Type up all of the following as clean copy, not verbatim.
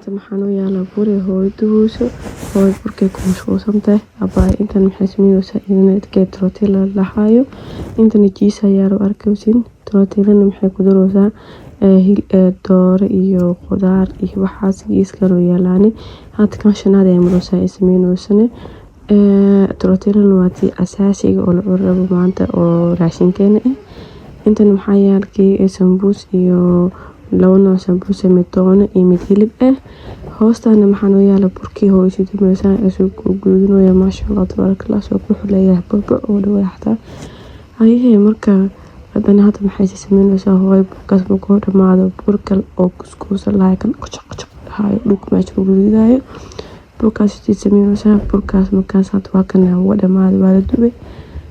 inta maxaan u yaalaa buri hooyo dubuuso hooyo burkay ku mashquulsantahay abaay intan maxay sameynaysaa inay geed tortilla lahaayo intana jiisa yaaro arkaysin tortillana maxay ku daraysaa dooro iyo khudaar iyo waxaas geeska loo yaalaani hadda kan shanaad ay maraysaa ay sameynaysaa tortillana waa tii asaasiga oo la rabo maanta oo raashinkeena intan maxaa yaalkii sambuus iyo laba nooc sambuus mid toona iyo mid hilib hoostana maxaan u yaala burkii hooyo dumaysaa isoo guudinaya maasha Allah tabarakallah soo ku xuleeyahay burka oo dhawaad xataa ayay marka hadana maxay sameynaysaa hooyo burkaas markuu dhamaado burkal oo kuskuusa lahayd kan qocoq hayo dhulka meesha ku gudidayo burkaas sameynaysaa burkaas markaas waa kana waa dhamaado waa la dubay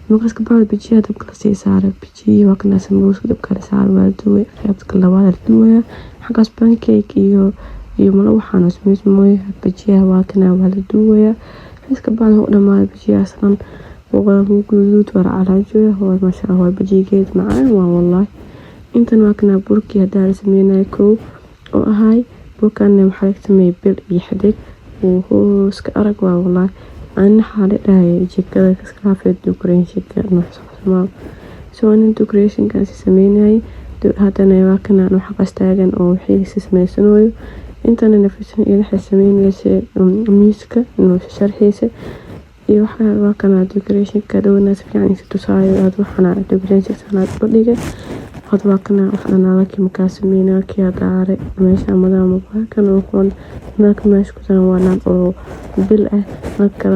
markaas ka baad bijiya dabka la sii saaray bijiya waa kana sambuuska dabka la saaray waa la dubay qaybta labaad la dubaya xagaas pancake iyo malo waxaan sameeyay bijiya waa kana waa la dubaya iska baad oo dhamaado bijiya aslan وقال guduud war calaajo hooy ma sha Allah bijigeed macaan waa wallahi intan waa kana burkii hadaa la sameeyay koow oo ahay burkan maxay sameeyay bil iyo xadig oo iska arag waa wallahi aan xaalad dhahay jikada iska hafeed decoration ka nuuxsama soo in decoration ka sameeyay hadana waa kana waxa qastaagan oo wixii sameeyay intan nafsan iyo sameeyay miiska inuu sharxiisa iyo waxa kana decoration ka dawna si fiican si tusaayo aad waxana decoration sanad badhiga hadwa kana waxana la kimka sameeyna kiya daare meesha madama kana waxaan marka meesha ku tan waana oo bil marka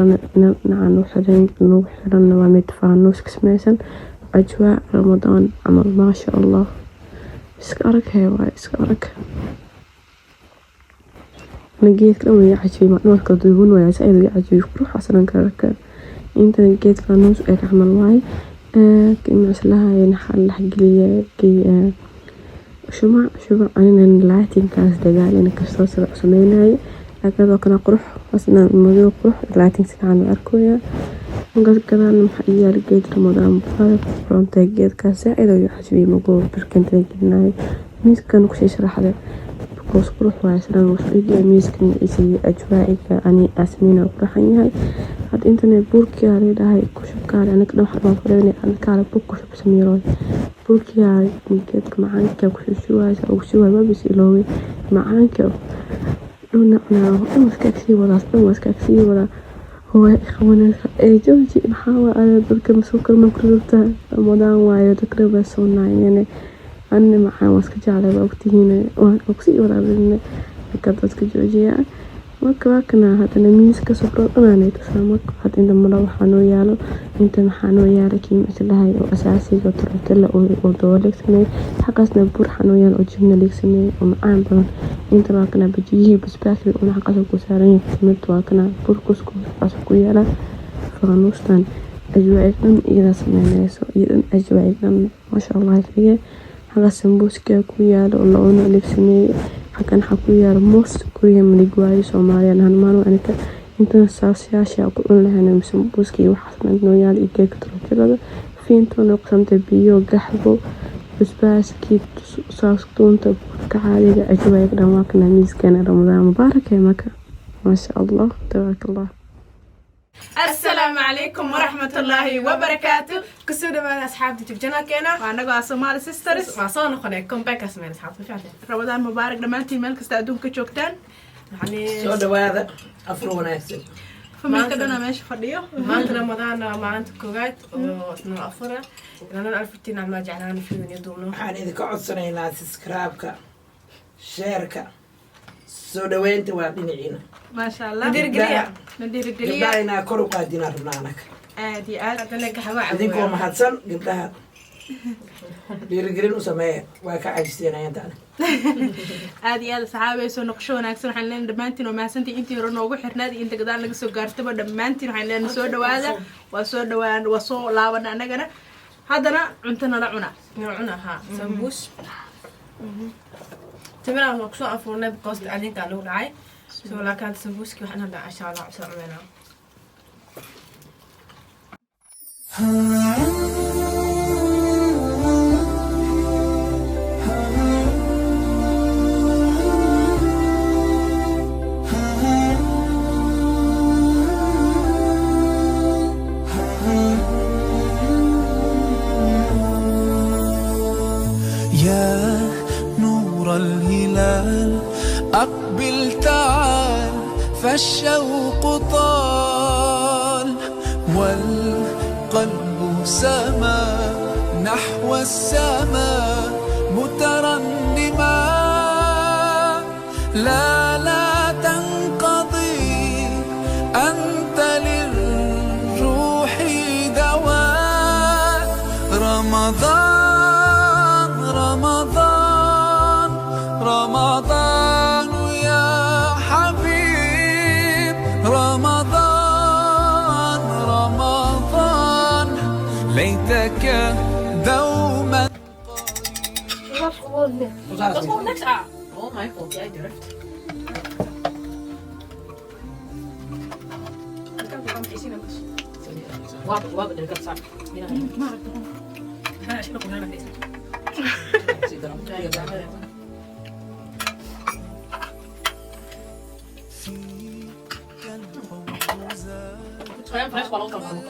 nacaan xiran waa mid faanus kasmeeysan ajwa ramadan amal ma sha Allah iska arag نجيت لو يعجبني ما نوصل كدوبون ولا سعيد يعجبني روح أصلاً كركب أنت نجيت فانوس أعمل واي كأنه أصلها ينحل حق لي كي شو ما أنا نلعتين كاس دجاج أنا كسوس رأسميناي أكذا كنا قروح أصلاً الموضوع قروح لعتين سنة أركويا نقول كذا المحيي لقيت رمضان بفرق فرنت جيت كاس سعيد يعجبني مقول بركنت جبناي ميس كانوا كشي شرح هذا بقص قروح وعسران وصيد ميس كان يسي أجواء أني أسمينا وقرحني هاي هاد إنترنت بوركي على ده هاي كشوف كار أنا كده واحد ما فرقني أنا كار بوك كشوف سميراي بوركي على ممكن معاك كشوف شو هذا أو شو هذا بس إلهي معاك لونا أنا مسكاكسي ولا أصلا مسكاكسي ولا هو إخوانا جوجي محاول على بركة مسوكر من كررته رمضان وايد تقريبا سونا يعني أنا معاه مسكت على وقتي هنا وقتي ولا بين كذا جوجي وكنا هذا نميس كسفر أنا نتسامك حتى عندما نروح نويالو أنت محانو يالك مثل هاي أساسي وترتلا ودولك سنة حقسنا بور حنويال وجبنا لك سنة ومعان بان أنت راكنا بجيه بس باكر وأنا حقسنا كسرين سمت واكنا بور كسكو أسكو يالا فغنوستان أجواءنا إذا سمعنا سو إذا أجواءنا ما شاء الله فيه حقا سمبوسكا كويالو اللون لك سنة حكان حكويا رموس كوريا مليجواي سوماليا هنمانو أنك أنت ساسياشي أقول لها أنا مسمبوسكي وحسنا نويال إيجاك تروتيلا فينتو نقسم تبيو قحبو بس كي ساسكتون تبقى عالي أجوايك رماكنا ميز كان رمضان مبارك يا مكة ما شاء الله تبارك الله. السلام عليكم ورحمة الله وبركاته. كسودة من أصحابتي تجنا كنا وأنا قاعد سومالي سيسترز ما صار نخلي كم باك اسمين أصحابتي فعلا رمضان مبارك لما أنتي ملك استعدون كشوكتان يعني سودة وهذا أفرو ناسي فما كدنا ماشي فرديو ما أنت رمضان ما أنت كوجات وأثناء أفرة لأن الفتين عم جعلاني في من يدومنا حالي إذا قعد سنين لا سبسكرايبك شيرك سودة وين توابين عينا ما شاء الله ندير قليا قبلنا كل قادينا ربنانك عادي أنا قهوة عندكم محسن قبلها دير وسماء واقع عجزتين أنتنا عادي صحابي سو نقشونا أكثر حنلين دمانتين وما سنتي أنتي رنوجو حرنادي أنت قدر لك سو قارتبا دمانتين حنلين سو دوادا وسو لاونا نجنا هذا عندنا لعنا ها سمبوس تمرا نقشو أفورنا بقصد عليه قالوا لعي سو لا كانت سمبوسكي وحنا لا عشاء لا عشاء عمنا الشوق طال والقلب سما نحو السماء مترنما. لا تنقضي أنت للروح دواء. رمضان رمضان رمضان يا حبيب. رمضان رمضان ليتك دوما. That's all next hour. Oh my god, jij durft. Wat er gaat zaak. Maar ik nog niet. Zit er aan. Schrijf rechts ballon kan doen.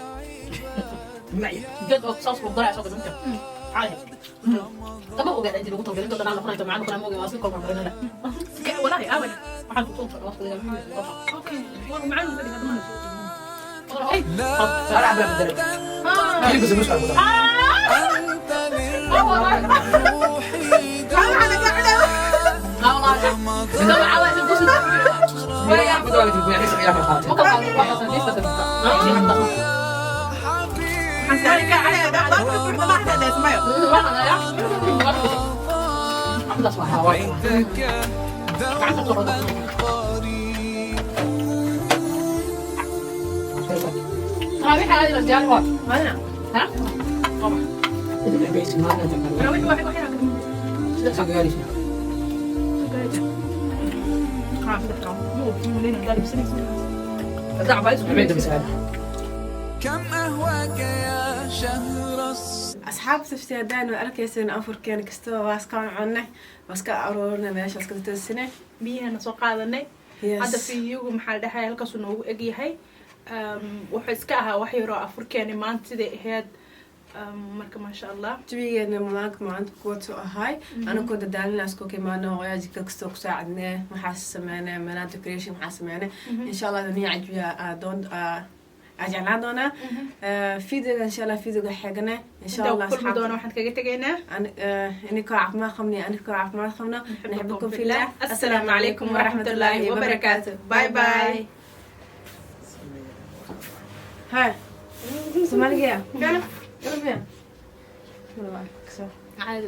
Nee, dit ook zelfs op daar zo doen. عادي. طب هو قاعد عندي بقول طب انت انا اخرج معاك انا مو واصل كم مره لا والله ابدا ما حد صوت اوكي والله معنا زي هذا لا العب بالدرب اللي بس مش عارف أنت للروح هذه الرجال واحد ها طبعا انا وين واحد كم أهواك يا شهر asxaabta iftiyaadaan waa arkayseen afurkeena kastaba waa iska cunay waa iska aroornay meesha iska toosinay biyahana soo qaadanay Yes. hadda fiidiyogu maxaa dhahay halkaas uu noogu eg yahay wuxuu iska ahaa wax yaroo afurkeena maanta siday ahayd marka maasha allah jawigeena maanta kuwatu ahay anakoo dadaalina isku kimaano waajibka kastoo ku saacadnee maxaa sameynay manaa decoration maxaa sameynay insha allah dunia cajibiya doon ajeclaan doonaa fiidiyoga insha allah fiidiyoga xigana insha allah kulmi doona waxaan kaga tegaynaa inikoo caafimaad qabnay anikoo caafimaad qabno نحبكم في الله السلام عليكم ورحمة الله وبركاته باي باي هاي سمالك يا فعلا يلا بينا عادي